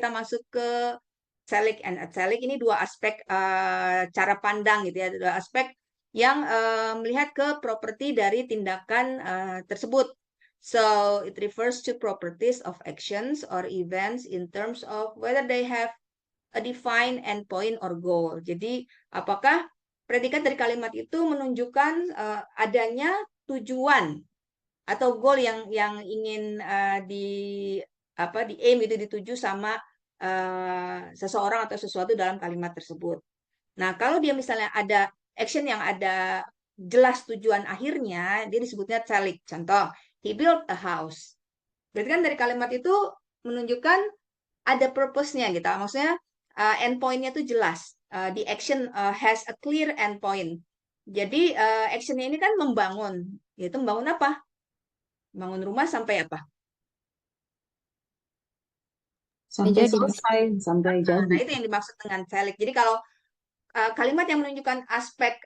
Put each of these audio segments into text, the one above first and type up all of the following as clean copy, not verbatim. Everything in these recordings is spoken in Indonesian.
kita masuk ke italic and italic, ini dua aspek cara pandang gitu ya, dua aspek yang melihat ke properti dari tindakan tersebut. So it refers to properties of actions or events in terms of whether they have a defined endpoint or goal. Jadi apakah predikat dari kalimat itu menunjukkan adanya tujuan atau goal yang ingin di aim itu dituju sama seseorang atau sesuatu dalam kalimat tersebut. Nah, kalau dia misalnya ada action yang ada jelas tujuan akhirnya, dia disebutnya telic. Contoh, he built a house. Berarti kan dari kalimat itu menunjukkan ada purpose-nya gitu. Maksudnya endpoint-nya itu jelas. The action has a clear endpoint. Jadi action-nya ini kan membangun. Yaitu membangun apa? Bangun rumah sampai apa? Sampai Jadi, selesai, sampai jadi. Nah, itu yang dimaksud dengan telic. Jadi kalau kalimat yang menunjukkan aspek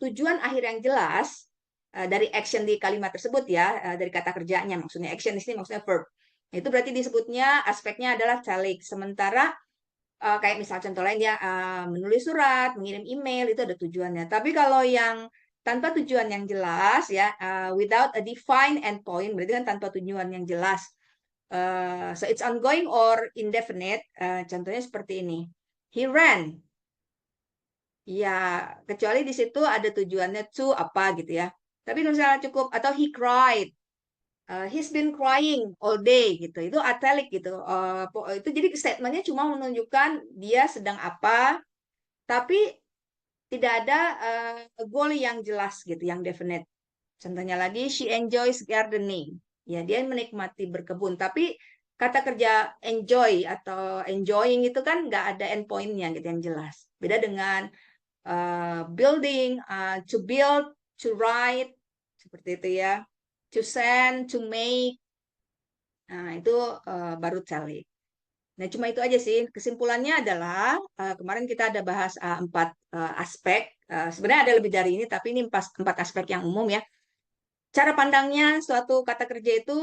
tujuan akhir yang jelas dari action di kalimat tersebut ya, dari kata kerjanya maksudnya action di sini maksudnya verb. Itu berarti disebutnya aspeknya adalah telic. Sementara kayak misal contoh lain ya, menulis surat, mengirim email itu ada tujuannya. Tapi kalau yang tanpa tujuan yang jelas ya, without a defined endpoint, berarti kan tanpa tujuan yang jelas. So it's ongoing or indefinite. Contohnya seperti ini. He ran. Ya, kecuali di situ ada tujuannya to apa gitu ya. Tapi kalau misalnya cukup atau he cried. He's been crying all day gitu. Itu italic gitu. Itu jadi statementnya cuma menunjukkan dia sedang apa, tapi tidak ada goal yang jelas gitu, yang definite. Contohnya lagi, she enjoys gardening. Ya, dia menikmati berkebun. Tapi kata kerja enjoy atau enjoying itu kan nggak ada endpointnya gitu yang jelas. Beda dengan building, to build, to write, seperti itu ya. To send, to make. Nah, itu baru telic. Nah, cuma itu aja sih. Kesimpulannya adalah kemarin kita ada bahas empat aspek. Sebenarnya ada lebih dari ini, tapi ini empat aspek yang umum ya. Cara pandangnya suatu kata kerja itu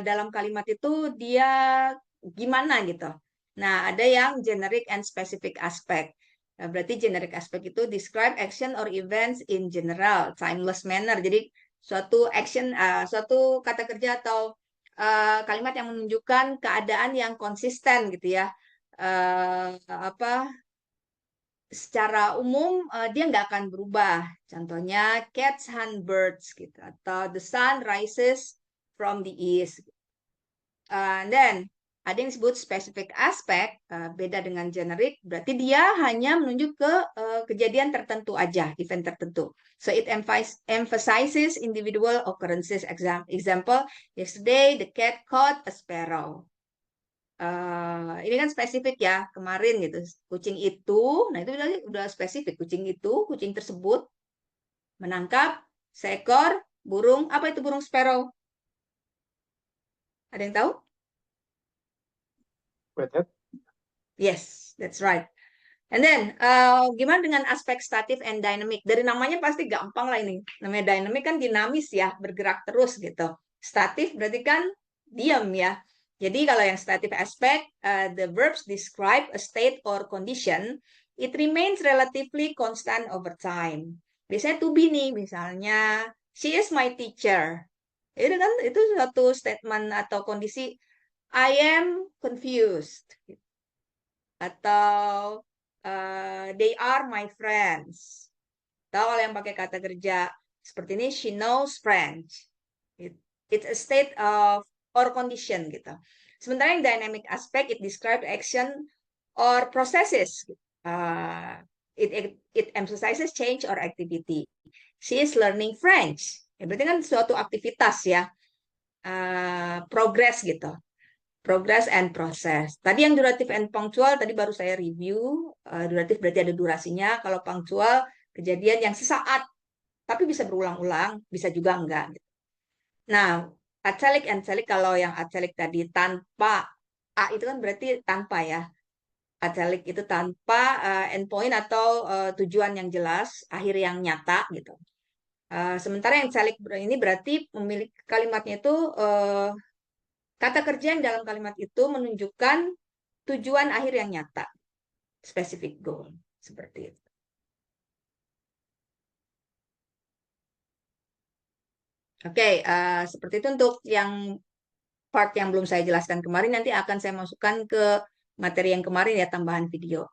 dalam kalimat itu dia gimana gitu. Nah, ada yang generic and specific aspect. Berarti generic aspect itu describe action or events in general, timeless manner. Jadi suatu action, suatu kata kerja atau kalimat yang menunjukkan keadaan yang konsisten gitu ya. Apa secara umum dia nggak akan berubah. Contohnya cats hunt birds gitu atau the sun rises from the east. Dan ada yang disebut specific aspect, beda dengan generic, berarti dia hanya menunjuk ke kejadian tertentu aja, event tertentu. So it emphasizes individual occurrences. Example, yesterday the cat caught a sparrow. Ini kan spesifik ya, kemarin gitu. Kucing itu, nah itu udah spesifik. Kucing tersebut menangkap seekor burung. Apa itu burung sparrow? Ada yang tahu? Betul. Yes, that's right. And then, gimana dengan aspek statif and dynamic? Dari namanya pasti gampang lah ini. Namanya dynamic kan dinamis ya, bergerak terus gitu. Statif berarti kan diam ya. Jadi kalau yang statif aspect, the verbs describe a state or condition, it remains relatively constant over time. Biasanya to be nih, misalnya, she is my teacher. Itu kan itu suatu statement atau kondisi, I am confused. Atau they are my friends. Atau kalau yang pakai kata kerja seperti ini, she knows French. It's a state of or condition gitu. Sementara yang dynamic aspect, it describe action or processes. It emphasizes change or activity. She is learning French. Ya, berarti kan suatu aktivitas ya, progress gitu. Progress and process. Tadi yang duratif and punctual tadi baru saya review. Duratif berarti ada durasinya. Kalau punctual kejadian yang sesaat, tapi bisa berulang-ulang, bisa juga enggak. Nah, italic and italic kalau yang italic tadi tanpa A itu kan berarti tanpa ya. Italic itu tanpa endpoint atau tujuan yang jelas, akhir yang nyata gitu. Sementara yang italic ini berarti memiliki kalimatnya itu kata kerja yang dalam kalimat itu menunjukkan tujuan akhir yang nyata, specific goal, seperti itu. Oke, seperti itu untuk yang part yang belum saya jelaskan kemarin. Nanti akan saya masukkan ke materi yang kemarin ya, tambahan video.